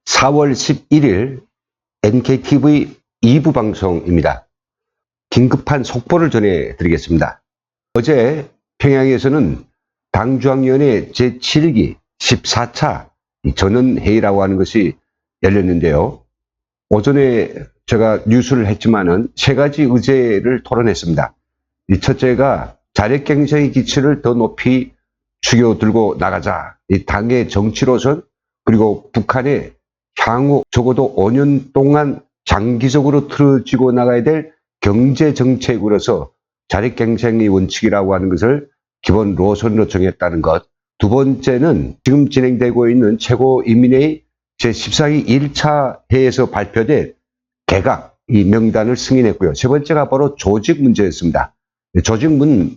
4월 11일 NKTV 2부 방송입니다. 긴급한 속보를 전해드리겠습니다. 어제 평양에서는 당중앙위원회 제7기 14차 전원회의라고 하는 것이 열렸는데요. 오전에 제가 뉴스를 했지만은 세 가지 의제를 토론했습니다. 이 첫째가 자력경쟁의 기치를 더 높이 죽여들고 나가자. 이 당의 정치로선 그리고 북한의 향후 적어도 5년 동안 장기적으로 틀어지고 나가야 될 경제정책으로서 자력경쟁의 원칙이라고 하는 것을 기본 노선으로 정했다는 것. 두 번째는 지금 진행되고 있는 최고인민회의 제14기 1차 회의에서 발표된 개각 이 명단을 승인했고요. 세 번째가 바로 조직 문제였습니다. 조직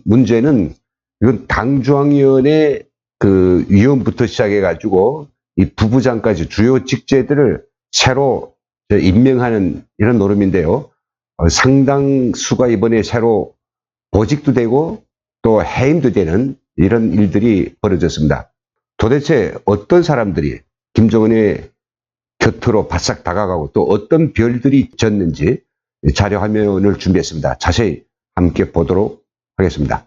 문제는 이건 당중앙위원회 그 위원부터 시작해가지고 이 부부장까지 주요 직제들을 새로 임명하는 이런 노름인데요. 상당수가 이번에 새로 보직도 되고 또 해임도 되는 이런 일들이 벌어졌습니다. 도대체 어떤 사람들이 김정은의 곁으로 바싹 다가가고 또 어떤 별들이 졌는지 자료 화면을 준비했습니다. 자세히 함께 보도록 하겠습니다.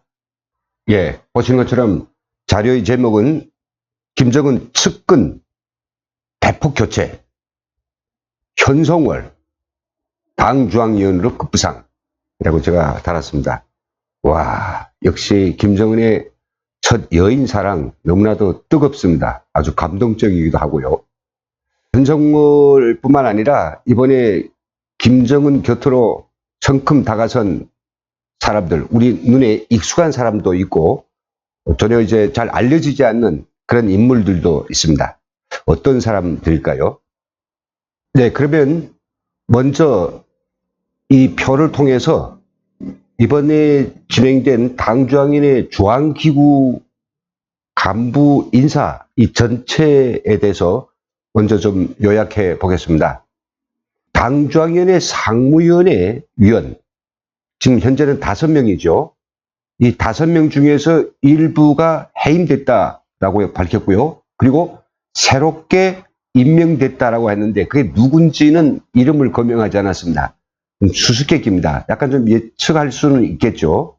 예, 보시는 것처럼 자료의 제목은 김정은 측근 대폭 교체, 현송월 당중앙위원으로 급부상이라고 제가 달았습니다. 와, 역시 김정은의 첫 여인 사랑 너무나도 뜨겁습니다. 아주 감동적이기도 하고요. 현송월뿐만 아니라 이번에 김정은 곁으로 성큼 다가선 사람들, 우리 눈에 익숙한 사람도 있고 전혀 이제 잘 알려지지 않는 그런 인물들도 있습니다. 어떤 사람들일까요? 네, 그러면 먼저 이 표를 통해서 이번에 진행된 당중앙위원회 중앙기구 간부 인사 이 전체에 대해서 먼저 좀 요약해 보겠습니다. 당중앙위원회 상무위원회 위원, 지금 현재는 5명이죠. 이 5명 중에서 일부가 해임됐다라고 밝혔고요. 그리고 새롭게 임명됐다라고 했는데 그게 누군지는 이름을 거명하지 않았습니다. 수수께끼입니다. 약간 좀 예측할 수는 있겠죠.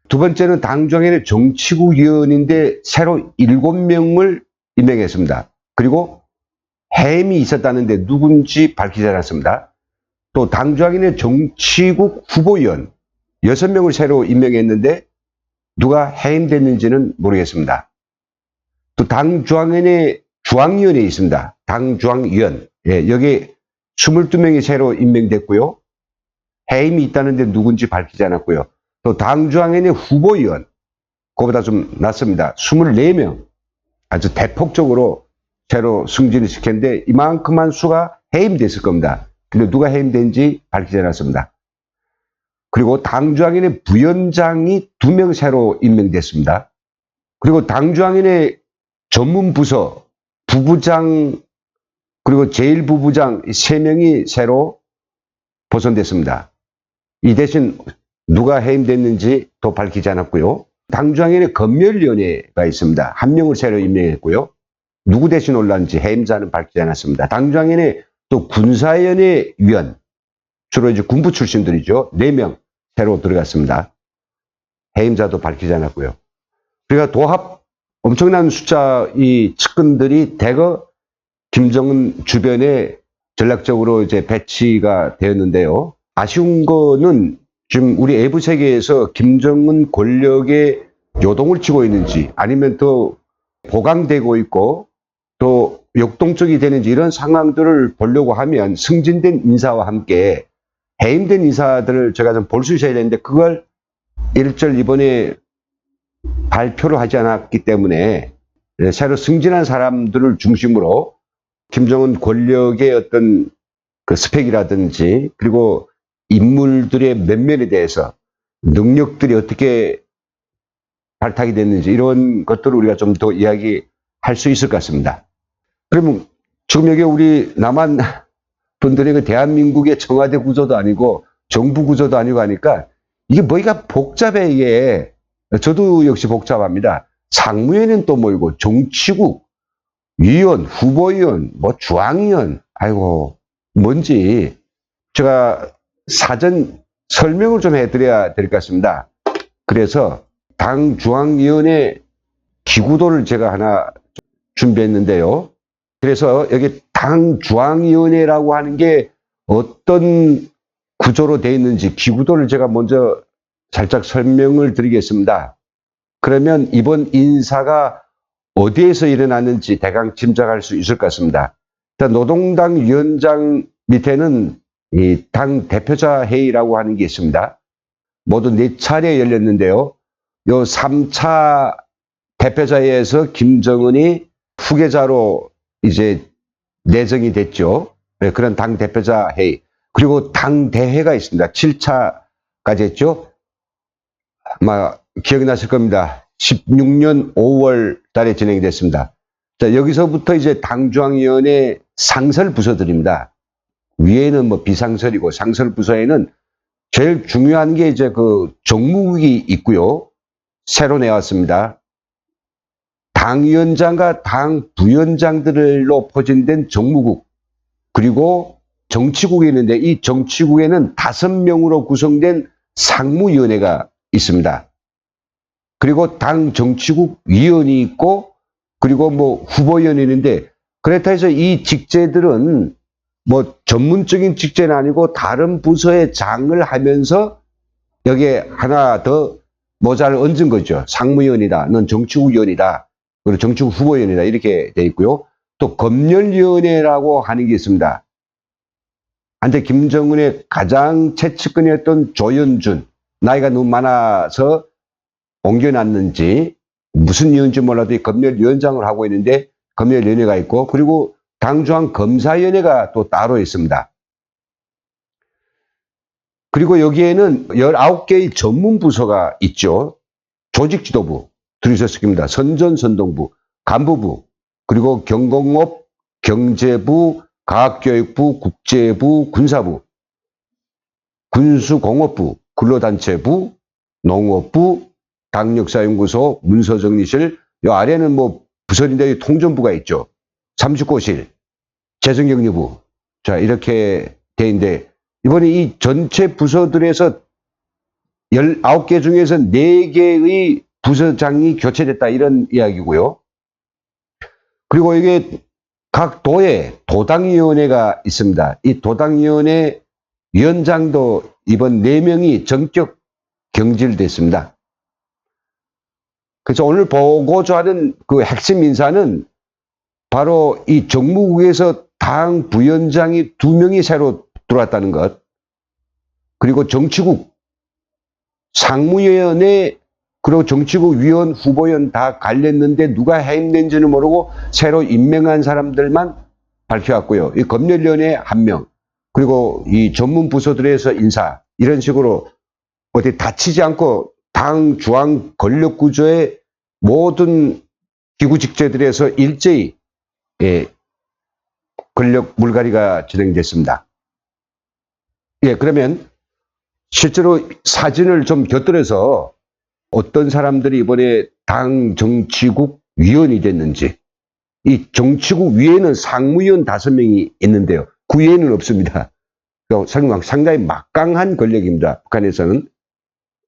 두 번째는 당중앙위원회 정치국 위원인데 새로 7명을 임명했습니다. 그리고 해임이 있었다는데 누군지 밝히지 않았습니다. 또 당중앙위원회 정치국 후보위원 6명을 새로 임명했는데 누가 해임됐는지는 모르겠습니다. 또 당중앙위원회 중앙위원회에 있습니다. 당중앙위원. 예, 여기 22명이 새로 임명됐고요. 해임이 있다는데 누군지 밝히지 않았고요. 또 당중앙위원회 후보위원, 그거보다 좀 낫습니다. 24명. 아주 대폭적으로 새로 승진을 시켰는데 이만큼만 수가 해임됐을 겁니다. 근데 누가 해임된지 밝히지 않았습니다. 그리고 당중앙위원회 부위원장이 2명 새로 임명됐습니다. 그리고 당중앙위원회 전문부서 부부장 그리고 제1부부장 3명이 새로 보선됐습니다. 이 대신 누가 해임됐는지 또 밝히지 않았고요. 당중앙위원회 검열위원회가 있습니다. 1명을 새로 임명했고요. 누구 대신 올랐는지 해임자는 밝히지 않았습니다. 당중앙위원회 또 군사위원회 위원, 주로 이제 군부 출신들이죠. 4명 새로 들어갔습니다. 해임자도 밝히지 않았고요. 그러니까 도합 엄청난 숫자 이 측근들이 대거 김정은 주변에 전략적으로 이제 배치가 되었는데요. 아쉬운 거는 지금 우리 외부 세계에서 김정은 권력의 요동을 치고 있는지 아니면 또 보강되고 있고 또 역동적이 되는지 이런 상황들을 보려고 하면 승진된 인사와 함께 해임된 인사들을 제가 좀 볼 수 있어야 되는데 그걸 일절 이번에 발표를 하지 않았기 때문에 새로 승진한 사람들을 중심으로 김정은 권력의 어떤 그 스펙이라든지 그리고 인물들의 면면에 대해서 능력들이 어떻게 발탁이 됐는지 이런 것들을 우리가 좀 더 이야기할 수 있을 것 같습니다. 그러면 지금 여기 우리 남한 분들이 그 대한민국의 청와대 구조도 아니고 정부 구조도 아니고 하니까 이게 뭐가 복잡해 이게. 저도 역시 복잡합니다. 상무위원회는 또 뭐고 정치국 위원, 후보위원, 뭐 중앙위원, 아이고 뭔지 제가 사전 설명을 좀 해드려야 될 것 같습니다. 그래서 당 중앙위원회 기구도를 제가 하나 준비했는데요. 그래서 여기 당 중앙위원회라고 하는 게 어떤 구조로 되어 있는지 기구도를 제가 먼저 살짝 설명을 드리겠습니다. 그러면 이번 인사가 어디에서 일어났는지 대강 짐작할 수 있을 것 같습니다. 일단 노동당 위원장 밑에는 이 당 대표자 회의라고 하는 게 있습니다. 모두 4차례 열렸는데요. 요 3차 대표자회에서 김정은이 후계자로 이제 내정이 됐죠. 네, 그런 당 대표자 회의. 그리고 당 대회가 있습니다. 7차까지 했죠. 아마 기억나실 겁니다. 16년 5월 달에 진행이 됐습니다. 자, 여기서부터 이제 당중앙위원회 상설 부서들입니다. 위에는 뭐 비상설이고 상설 부서에는 제일 중요한 게 이제 그 정무국이 있고요. 새로 내왔습니다. 당위원장과 당 부위원장들로 포진된 정무국, 그리고 정치국이 있는데 이 정치국에는 5명으로 구성된 상무위원회가 있습니다. 그리고 당 정치국 위원이 있고, 그리고 뭐 후보위원이 있는데, 그렇다 해서 이 직제들은 뭐 전문적인 직제는 아니고 다른 부서의 장을 하면서 여기에 하나 더 모자를 얹은 거죠. 상무위원이다. 넌 정치국위원이다. 그리고 정치국 후보위원이다. 이렇게 돼 있고요. 또 검열위원회라고 하는 게 있습니다. 한때 김정은의 가장 최측근이었던 조현준, 나이가 너무 많아서 옮겨놨는지 무슨 이유인지 몰라도 이 검열위원장을 하고 있는데 검열위원회가 있고, 그리고 당중앙검사위원회가 또 따로 있습니다. 그리고 여기에는 19개의 전문부서가 있죠. 조직지도부, 들으셨습니다. 선전선동부, 간부부, 그리고 경공업, 경제부, 과학교육부, 국제부, 군사부, 군수공업부, 근로단체부, 농업부, 당역사연구소, 문서정리실, 이 아래는 뭐 부서인데 통전부가 있죠. 삼주고실, 재정격리부. 자, 이렇게 돼 있는데, 이번에 이 전체 부서들에서 19개 중에서 4개의 부서장이 교체됐다, 이런 이야기고요. 그리고 이게 각 도에 도당위원회가 있습니다. 이 도당위원회 위원장도 이번 4명이 전격 경질됐습니다. 그래서 오늘 보고자 하는 그 핵심 인사는 바로 이 정무국에서 당 부위원장이 2명이 새로 들어왔다는 것, 그리고 정치국 상무위원회, 그리고 정치국 위원, 후보위원 다 갈렸는데 누가 해임된지는 모르고 새로 임명한 사람들만 밝혀왔고요. 이 검열위원회 1명, 그리고 이 전문 부서들에서 인사, 이런 식으로 어디 다치지 않고 당 중앙 권력 구조의 모든 기구 직제들에서 일제히 권력 물갈이가 진행됐습니다. 예, 그러면 실제로 사진을 좀 곁들여서 어떤 사람들이 이번에 당 정치국 위원이 됐는지, 이 정치국 위에는 상무위원 5명이 있는데요. 그 위에는 없습니다. 상당히 막강한 권력입니다. 북한에서는.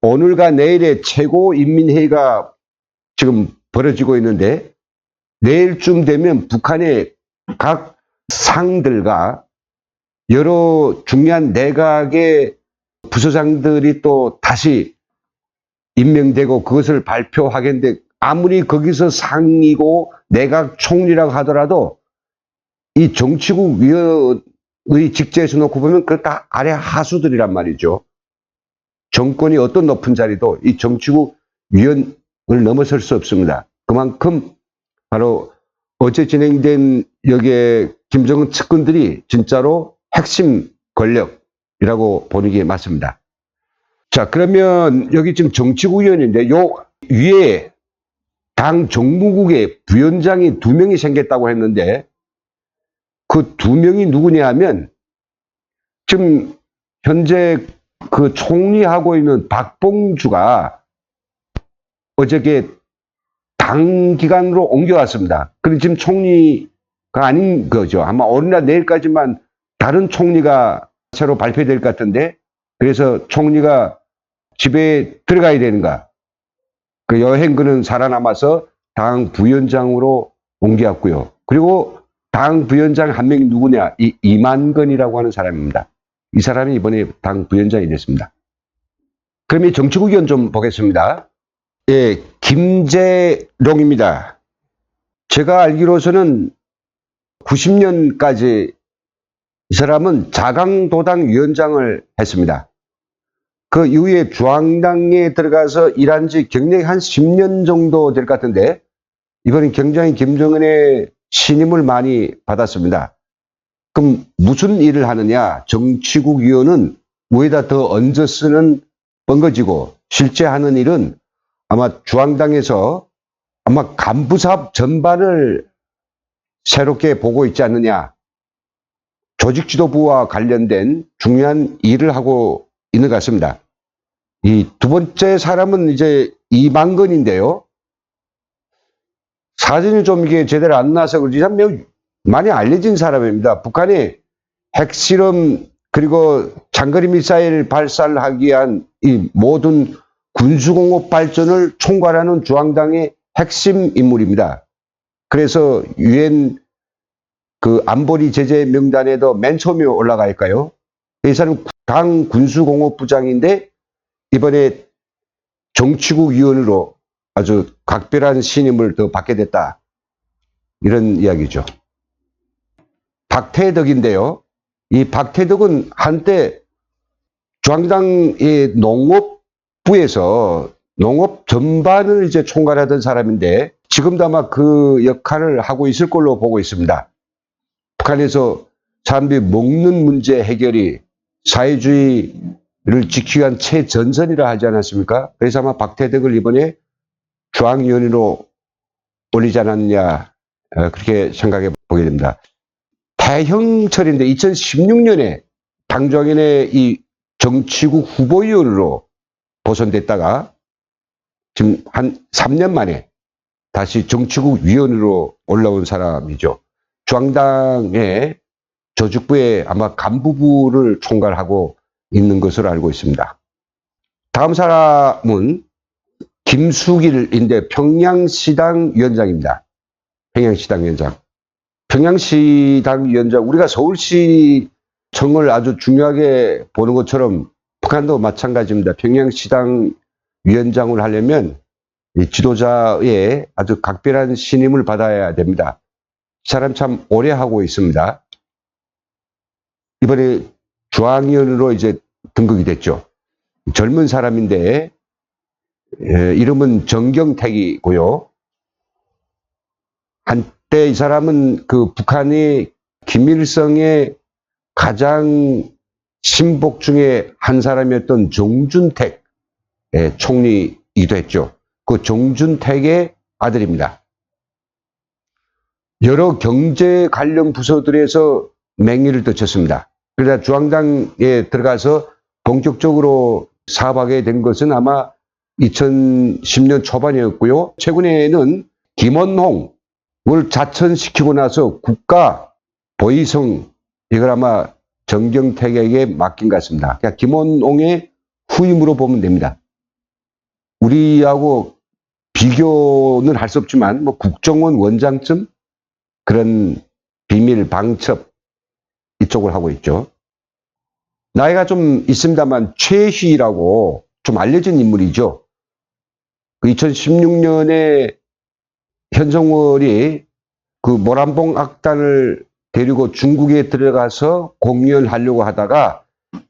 오늘과 내일의 최고인민회의가 지금 벌어지고 있는데, 내일쯤 되면 북한의 각 상들과 여러 중요한 내각의 부서장들이 또 다시 임명되고 그것을 발표하겠는데, 아무리 거기서 상이고 내각 총리라고 하더라도 이 정치국 위원의 직제에서 놓고 보면 그 다 아래 하수들이란 말이죠. 정권이 어떤 높은 자리도 이 정치국 위원을 넘어설 수 없습니다. 그만큼 바로 어제 진행된 여기에 김정은 측근들이 진짜로 핵심 권력이라고 보는 게 맞습니다. 자, 그러면 여기 지금 정치국위원인데 요 위에 당 정무국에 부위원장이 2명이 생겼다고 했는데, 그 2명이 누구냐 하면 지금 현재 그 총리하고 있는 박봉주가 어저께 장기간으로 옮겨왔습니다. 그런데 지금 총리가 아닌 거죠. 아마 오늘이나 내일까지만 다른 총리가 새로 발표될 것 같은데, 그래서 총리가 집에 들어가야 되는가. 그 여행근은 살아남아서 당 부위원장으로 옮겨왔고요. 그리고 당 부위원장 한 명이 누구냐? 이만건이라고 하는 사람입니다. 이 사람이 이번에 당 부위원장이 됐습니다. 그럼 이 정치국 의원 좀 보겠습니다. 예, 김재롱입니다. 제가 알기로서는 90년까지 이 사람은 자강도당 위원장을 했습니다. 그 이후에 중앙당에 들어가서 일한 지 경력이 한 10년 정도 될 것 같은데, 이번엔 굉장히 김정은의 신임을 많이 받았습니다. 그럼 무슨 일을 하느냐? 정치국 위원은 위에다 더 얹어 쓰는 뻥거지고, 실제 하는 일은 아마 중앙당에서 아마 간부사업 전반을 새롭게 보고 있지 않느냐. 조직지도부와 관련된 중요한 일을 하고 있는 것 같습니다. 이 두 번째 사람은 이제 이만건인데요. 사진이 좀 이게 제대로 안 나서 그런지 참 매우 많이 알려진 사람입니다. 북한의 핵실험 그리고 장거리 미사일 발사를 하기 위한 이 모든 군수공업 발전을 총괄하는 중앙당의 핵심 인물입니다. 그래서 유엔 그 안보리 제재 명단에도 맨 처음에 올라가 있까요? 이 사람은 당 군수공업부장인데 이번에 정치국 위원으로 아주 각별한 신임을 더 받게 됐다. 이런 이야기죠. 박태덕인데요. 이 박태덕은 한때 중앙당의 농업부에서 농업 전반을 이제 총괄하던 사람인데 지금도 아마 그 역할을 하고 있을 걸로 보고 있습니다. 북한에서 사람들이 먹는 문제 해결이 사회주의를 지키기 위한 최전선이라 하지 않았습니까? 그래서 아마 박태덕을 이번에 중앙위원으로 올리지 않았냐, 그렇게 생각해 보게 됩니다. 태형철인데 2016년에 당정연의 이 정치국 후보위원으로 보선됐다가 지금 한 3년 만에 다시 정치국 위원으로 올라온 사람이죠. 중앙당의 조직부에 아마 간부부를 총괄하고 있는 것으로 알고 있습니다. 다음 사람은 김수길인데 평양시당 위원장입니다. 평양시당 위원장. 평양시당 위원장, 우리가 서울시청을 아주 중요하게 보는 것처럼 북한도 마찬가지입니다. 평양시당 위원장을 하려면 이 지도자의 아주 각별한 신임을 받아야 됩니다. 이 사람 참 오래 하고 있습니다. 이번에 중앙위원으로 이제 등극이 됐죠. 젊은 사람인데 이름은 정경택이고요. 한때 이 사람은 그 북한이 김일성의 가장 신복 중에 한 사람이었던 정준택 총리이기도 했죠. 그 정준택의 아들입니다. 여러 경제 관련 부서들에서 맹위를 떨쳤습니다. 그러다 중앙당에 들어가서 본격적으로 사업하게 된 것은 아마 2010년 초반이었고요. 최근에는 김원홍을 자천시키고 나서 국가 보위성, 이걸 아마 정경택에게 맡긴 것 같습니다. 그러니까 김원홍의 후임으로 보면 됩니다. 우리하고 비교는 할 수 없지만 뭐 국정원 원장쯤 그런 비밀 방첩 이쪽을 하고 있죠. 나이가 좀 있습니다만 최희라고 좀 알려진 인물이죠. 그 2016년에 현성월이 그 모란봉 악단을 데리고 중국에 들어가서 공연하려고 하다가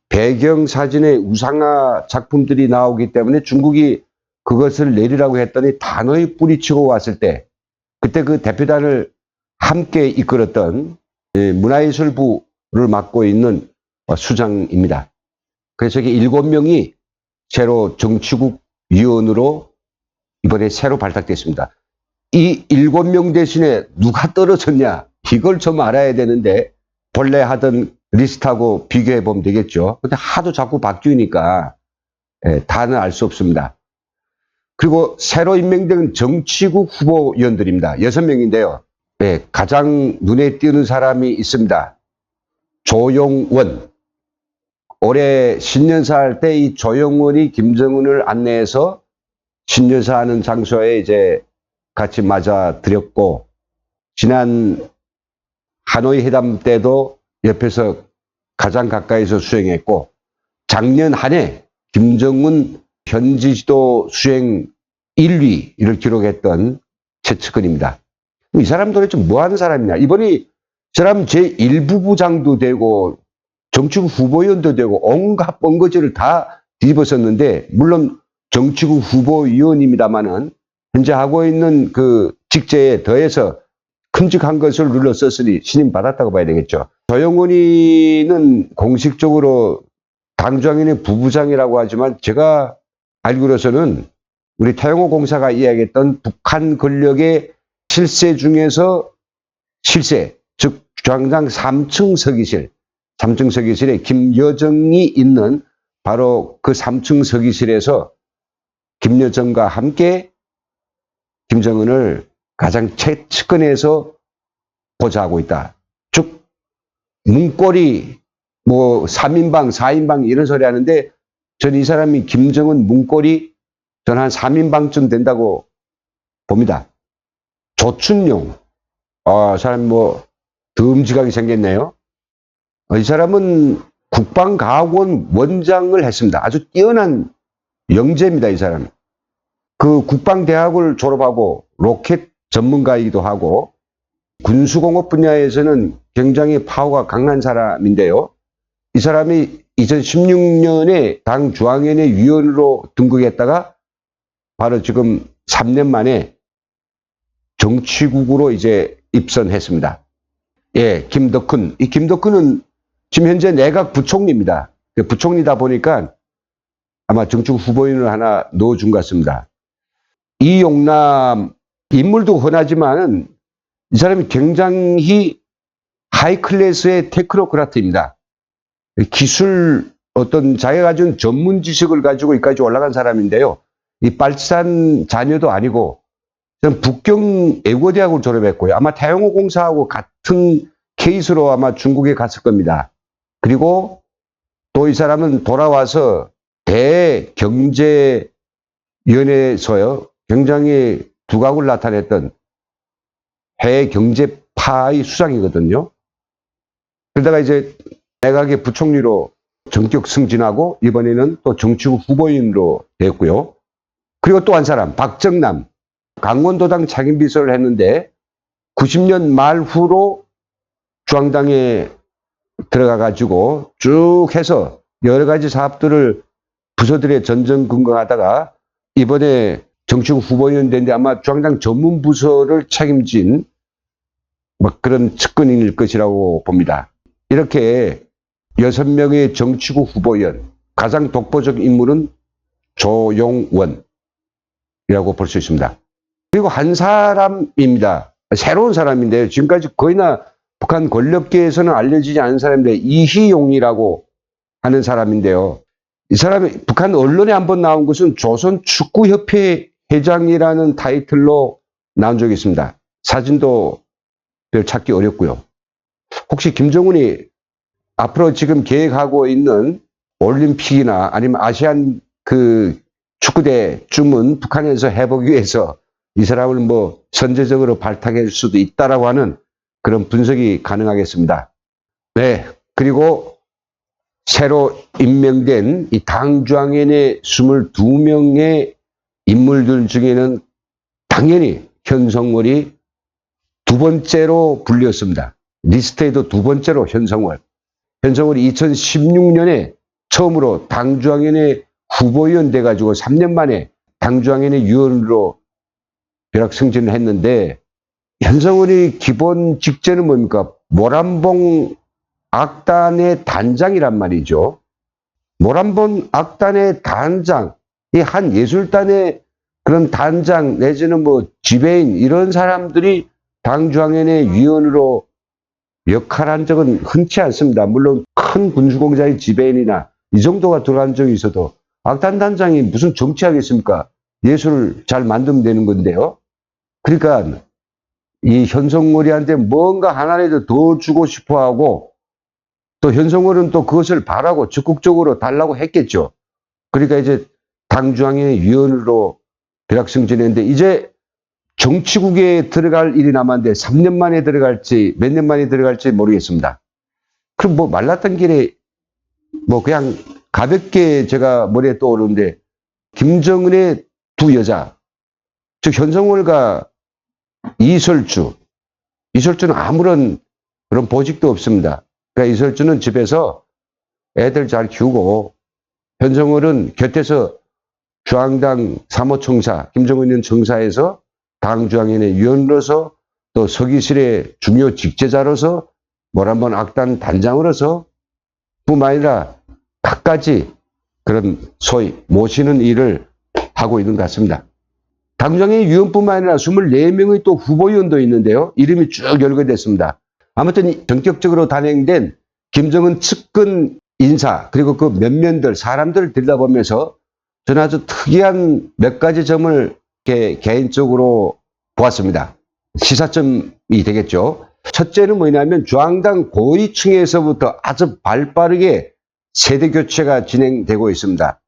배경 사진에 우상화 작품들이 나오기 때문에 중국이 그것을 내리라고 했더니 단호히 뿌리치고 왔을 때 그때 그 대표단을 함께 이끌었던 문화예술부를 맡고 있는 수장입니다. 그래서 이게 7명이 새로 정치국 위원으로 이번에 새로 발탁됐습니다. 이 7명 대신에 누가 떨어졌냐, 이걸 좀 알아야 되는데 본래 하던 리스트하고 비교해 보면 되겠죠. 근데 하도 자꾸 바뀌니까 다는 알 수 없습니다. 그리고 새로 임명된 정치국 후보위원들입니다. 6명인데요. 네, 가장 눈에 띄는 사람이 있습니다. 조용원. 올해 신년사 할 때 이 조용원이 김정은을 안내해서 신년사 하는 장소에 이제 같이 맞아 드렸고, 지난 하노이 회담 때도 옆에서 가장 가까이서 수행했고, 작년 한 해 김정은 현지 지도 수행 1위를 기록했던 최측근입니다. 이 사람 도대체 뭐 하는 사람이냐? 이번에 이 사람 제1부부장도 되고 정치국 후보위원도 되고 온갖 뻥거지를 다 뒤집어썼는데, 물론 정치국 후보위원입니다만은 현재 하고 있는 그 직제에 더해서 큼직한 것을 눌러 썼으니 신임 받았다고 봐야 되겠죠. 조영원이는 공식적으로 당정인의 부부장이라고 하지만 제가 알기로서는 우리 태영호 공사가 이야기했던 북한 권력의 실세 중에서 실세, 즉 주장장 3층 서기실에 김여정이 있는 바로 그 3층 서기실에서 김여정과 함께 김정은을 가장 최측근에서 보좌하고 있다. 즉 문고리 뭐 3인방, 4인방 이런 소리 하는데, 전 이 사람이 김정은 문고리 전 한 3인방쯤 된다고 봅니다. 조춘용, 사람 뭐 듬직하게 생겼네요. 이 사람은 국방과학원 원장을 했습니다. 아주 뛰어난 영재입니다, 이 사람. 그 국방대학을 졸업하고 로켓 전문가이기도 하고 군수공업 분야에서는 굉장히 파워가 강한 사람인데요. 이 사람이 2016년에 당 중앙위원회 위원으로 등극했다가 바로 지금 3년 만에 정치국으로 이제 입선했습니다. 예, 김덕훈. 이 김덕훈은 지금 현재 내각 부총리입니다. 부총리다 보니까 아마 정치국 후보인을 하나 넣어준 것 같습니다. 이용남, 인물도 흔하지만은 이 사람이 굉장히 하이클래스의 테크노크라트입니다. 기술, 어떤 자기가 가진 전문 지식을 가지고 여기까지 올라간 사람인데요. 이 빨치산 자녀도 아니고, 북경 애고대학을 졸업했고요. 아마 태영호 공사하고 같은 케이스로 아마 중국에 갔을 겁니다. 그리고 또 이 사람은 돌아와서 대경제위원회에서요, 굉장히 두각을 나타냈던 해외 경제파의 수장이거든요. 그러다가 이제 내각의 부총리로 전격 승진하고 이번에는 또 정치국 후보인으로 됐고요. 그리고 또 한 사람, 박정남. 강원도당 상임비서를 했는데 90년 말후로 중앙당에 들어가가지고 쭉 해서 여러 가지 사업들을 부서들의 전전긍긍하다가 이번에 정치국 후보위원 됐는데 아마 중앙당 전문부서를 책임진 뭐 그런 측근일 것이라고 봅니다. 이렇게 6명의 정치국 후보위원, 가장 독보적 인물은 조용원이라고 볼 수 있습니다. 그리고 한 사람입니다. 새로운 사람인데요. 지금까지 거의나 북한 권력계에서는 알려지지 않은 사람인데 이희용이라고 하는 사람인데요. 이 사람이 북한 언론에 한번 나온 것은 조선축구협회 회장이라는 타이틀로 나온 적이 있습니다. 사진도 별 찾기 어렵고요. 혹시 김정은이 앞으로 지금 계획하고 있는 올림픽이나 아니면 아시안 그 축구대 주문 북한에서 해보기 위해서 이 사람을 뭐 선제적으로 발탁할 수도 있다라고 하는 그런 분석이 가능하겠습니다. 네. 그리고 새로 임명된 이 당중앙위원회 22명의 인물들 중에는 당연히 현성월이 두 번째로 불렸습니다. 리스트에도 두 번째로 현성월. 현성월이 2016년에 처음으로 당중앙위원회 후보위원 돼가지고 3년 만에 당중앙위원회 위원으로 벼락 승진을 했는데, 현성월이 기본 직제는 뭡니까? 모란봉 악단의 단장이란 말이죠. 모란봉 악단의 단장, 이 한 예술단의 그런 단장 내지는 뭐 지배인 이런 사람들이 당중앙위원회 위원으로 역할한 적은 흔치 않습니다. 물론 큰 군수공장의 지배인이나 이 정도가 들어간 적이 있어도 악단 단장이 무슨 정치하겠습니까? 예술을 잘 만들면 되는 건데요. 그러니까 이 현석월이한테 뭔가 하나라도 더 주고 싶어 하고 또 현석월은 또 그것을 바라고 적극적으로 달라고 했겠죠. 그러니까 이제 당중앙의 위원으로 벼락승진했는데 이제 정치국에 들어갈 일이 남았는데 3년 만에 들어갈지 몇 년 만에 들어갈지 모르겠습니다. 그럼 뭐 말랐던 길에 뭐 그냥 가볍게 제가 머리에 떠오르는데 김정은의 두 여자, 즉 현석월과 이설주는 아무런 그런 보직도 없습니다. 그러니까 이설주는 집에서 애들 잘 키우고 현석월은 곁에서 중앙당 사무총사, 김정은은 청사에서 당중앙위원회 위원으로서 또 서기실의 중요 직제자로서 모란본 악단 단장으로서 뿐만 아니라 갖가지 그런 소위 모시는 일을 하고 있는 것 같습니다. 당중앙위 위원뿐만 아니라 24명의 또 후보위원도 있는데요. 이름이 쭉 열거됐습니다. 아무튼 전격적으로 단행된 김정은 측근 인사 그리고 그 면면들 사람들을 들여다보면서 저는 아주 특이한 몇 가지 점을 개인적으로 보았습니다. 시사점이 되겠죠. 첫째는 뭐냐면 중앙당 고위층에서부터 아주 발빠르게 세대 교체가 진행되고 있습니다.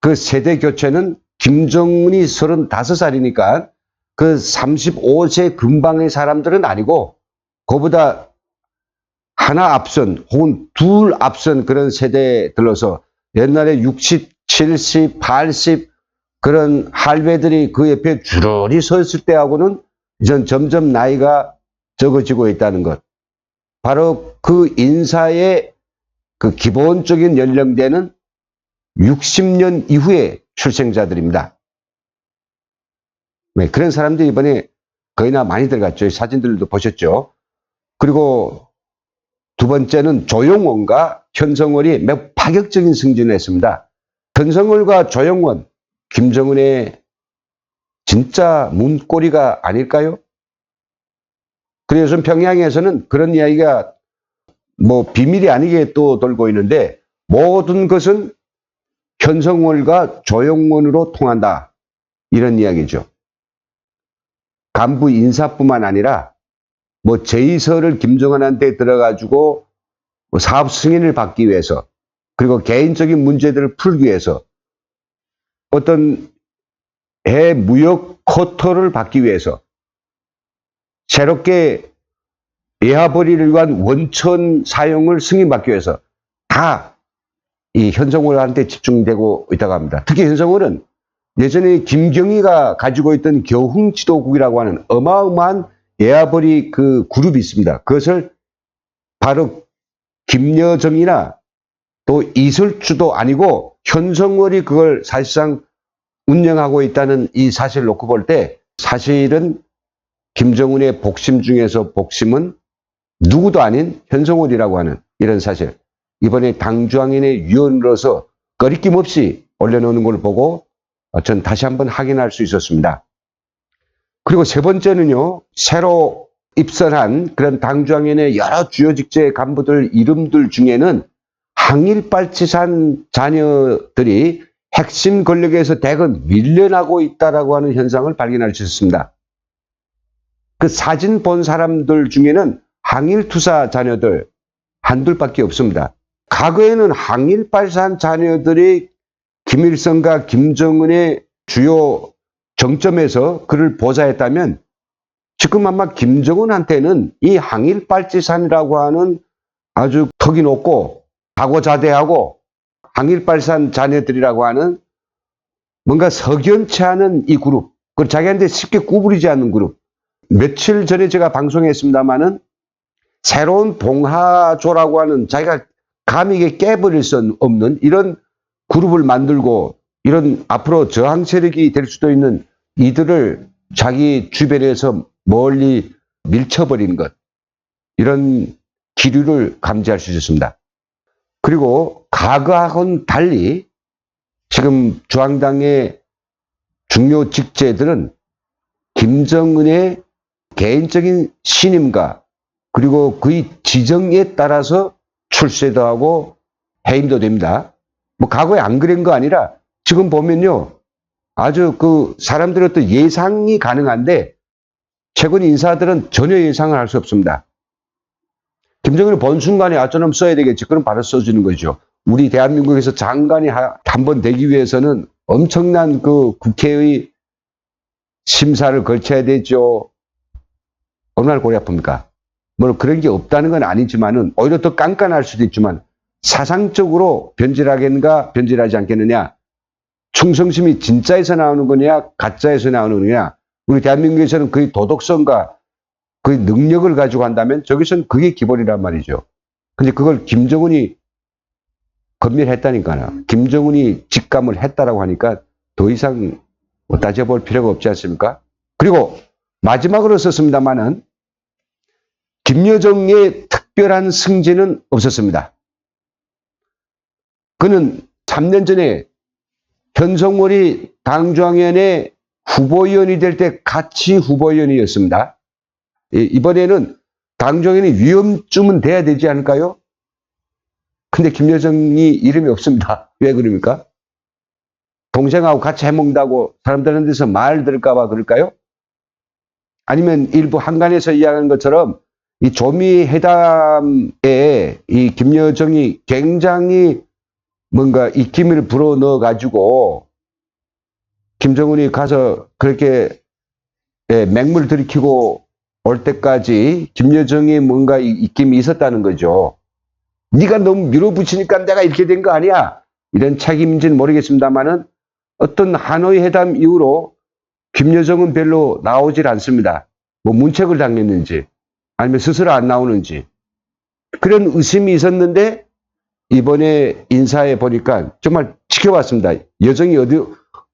그 세대 교체는 김정은이 35살이니까 그 35세 근방의 사람들은 아니고 그보다 하나 앞선 혹은 둘 앞선 그런 세대들로서 옛날에 60, 70, 80 그런 할배들이 그 옆에 줄줄이 서 있을 때하고는 이제 점점 나이가 적어지고 있다는 것. 바로 그 인사의 그 기본적인 연령대는 60년 이후의 출생자들입니다. 네, 그런 사람들이 이번에 거의나 많이 들어갔죠. 사진들도 보셨죠. 그리고 두 번째는 조영원과 현석월이 매우 파격적인 승진을 했습니다. 현석월과 조영원, 김정은의 진짜 문고리가 아닐까요? 그래서 평양에서는 그런 이야기가 뭐 비밀이 아니게 또 돌고 있는데 모든 것은 현석월과 조영원으로 통한다. 이런 이야기죠. 간부 인사뿐만 아니라 뭐 제의서를 김정은한테 들어가지고 뭐 사업 승인을 받기 위해서 그리고 개인적인 문제들을 풀기 위해서 어떤 해무역 쿼터를 받기 위해서 새롭게 예하벌이를 위한 원천 사용을 승인받기 위해서 다 이 현석월한테 집중되고 있다고 합니다. 특히 현석월은 예전에 김경희가 가지고 있던 겨흥지도국이라고 하는 어마어마한 예하벌이 그 그룹이 있습니다. 그것을 바로 김여정이나 또 이설주도 아니고 현석월이 그걸 사실상 운영하고 있다는 이 사실을 놓고 볼 때 사실은 김정은의 복심 중에서 복심은 누구도 아닌 현석월이라고 하는 이런 사실. 이번에 당중앙위원회 위원으로서 거리낌 없이 올려놓는 걸 보고 전 다시 한번 확인할 수 있었습니다. 그리고 세 번째는요. 새로 입선한 그런 당중앙위원회 여러 주요 직제 간부들 이름들 중에는 항일발치산 자녀들이 핵심 권력에서 대거 밀려나고 있다라고 하는 현상을 발견할 수 있습니다. 그 사진 본 사람들 중에는 항일투사 자녀들 한둘밖에 없습니다. 과거에는 항일발산 자녀들이 김일성과 김정은의 주요 정점에서 그를 보좌했다면 지금 아마 김정은한테는 이 항일발지산이라고 하는 아주 턱이 높고 각오자대하고 항일발산 자녀들이라고 하는 뭔가 석연치 않은 이 그룹, 그리고 자기한테 쉽게 구부리지 않는 그룹. 며칠 전에 제가 방송했습니다마는 새로운 봉하조라고 하는 자기가 감히 이게 깨버릴 수 없는 이런 그룹을 만들고 이런 앞으로 저항 세력이 될 수도 있는 이들을 자기 주변에서 멀리 밀쳐버리는 것. 이런 기류를 감지할 수 있었습니다. 그리고 과거하고는 달리 지금 중앙당의 중요 직제들은 김정은의 개인적인 신임과 그리고 그의 지정에 따라서 출세도 하고 해임도 됩니다. 뭐 과거에 안 그런 거 아니라 지금 보면요. 아주 그 사람들의 어떤 예상이 가능한데 최근 인사들은 전혀 예상을 할 수 없습니다. 김정은이 본 순간에 저놈 써야 되겠지. 그럼 바로 써주는 거죠. 우리 대한민국에서 장관이 한 번 되기 위해서는 엄청난 그 국회의 심사를 거쳐야 되죠. 얼마나 골이 아픕니까? 물론 그런 게 없다는 건 아니지만은 오히려 더 깐깐할 수도 있지만 사상적으로 변질하겠는가 변질하지 않겠느냐, 충성심이 진짜에서 나오는 거냐 가짜에서 나오는 거냐, 우리 대한민국에서는 그의 도덕성과 그의 능력을 가지고 한다면 저기서는 그게 기본이란 말이죠. 근데 그걸 김정은이 건멸했다니까요. 김정은이 직감을 했다라고 하니까 더 이상 뭐 따져볼 필요가 없지 않습니까? 그리고 마지막으로 썼습니다마는 김여정의 특별한 승진은 없었습니다. 그는 3년 전에 현석월이 당중앙위원회 후보위원이 될 때 같이 후보위원이었습니다. 이번에는 당중앙위원회 위원쯤은 돼야 되지 않을까요? 근데 김여정이 이름이 없습니다. 왜 그럽니까? 동생하고 같이 해먹는다고 사람들한테서 말 들을까봐 그럴까요? 아니면 일부 한간에서 이야기하는 것처럼 이 조미 회담에 이 김여정이 굉장히 뭔가 입김을 불어 넣어 가지고 김정은이 가서 그렇게 맹물 들이키고 올 때까지 김여정이 뭔가 입김이 있었다는 거죠. 네가 너무 밀어붙이니까 내가 이렇게 된 거 아니야. 이런 책임인지는 모르겠습니다만은 어떤 하노이 회담 이후로 김여정은 별로 나오질 않습니다. 뭐 문책을 당했는지 아니면 스스로 안 나오는지 그런 의심이 있었는데 이번에 인사해 보니까 정말 지켜봤습니다. 여정이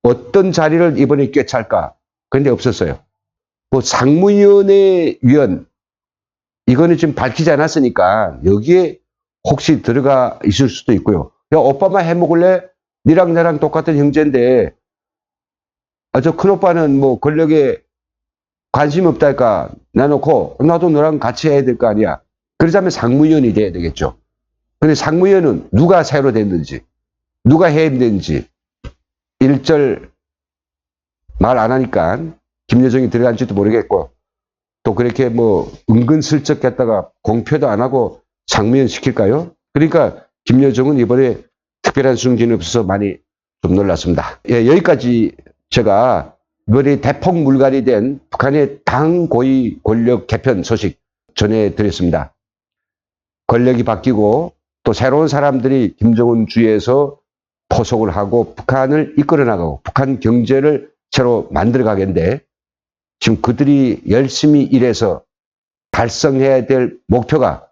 어떤 자리를 이번에 꿰찰까. 그런데 없었어요. 뭐 상무위원회 위원 이거는 지금 밝히지 않았으니까 여기에 혹시 들어가 있을 수도 있고요. 야, 오빠만 해먹을래? 니랑 나랑 똑같은 형제인데 저 큰오빠는 뭐 권력에 관심 없달까 놔놓고 나도 너랑 같이 해야 될 거 아니야. 그러자면 상무위원이 돼야 되겠죠. 근데 상무위원은 누가 새로 됐는지 누가 해야 되는지 일절 말 안 하니까 김여정이 들어간지도 모르겠고 또 그렇게 뭐 은근슬쩍 했다가 공표도 안 하고 상무위원 시킬까요? 그러니까 김여정은 이번에 특별한 승진이 없어서 많이 좀 놀랐습니다. 예, 여기까지 제가 이번에 대폭 물갈이 된 북한의 당 고위 권력 개편 소식 전해드렸습니다. 권력이 바뀌고 또 새로운 사람들이 김정은 주위에서 포석을 하고 북한을 이끌어 나가고 북한 경제를 새로 만들어 가겠는데 지금 그들이 열심히 일해서 달성해야 될 목표가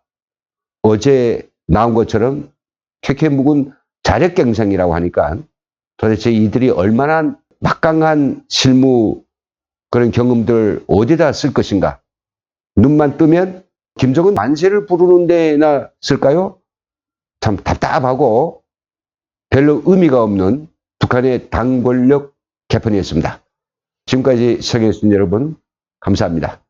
어제 나온 것처럼 캐캐 묵은 자력갱생이라고 하니까 도대체 이들이 얼마나 막강한 실무 그런 경험들 어디다 쓸 것인가. 눈만 뜨면 김정은 만세를 부르는 데나 쓸까요? 참 답답하고 별로 의미가 없는 북한의 당 권력 개편이었습니다. 지금까지 시청해주신 여러분 감사합니다.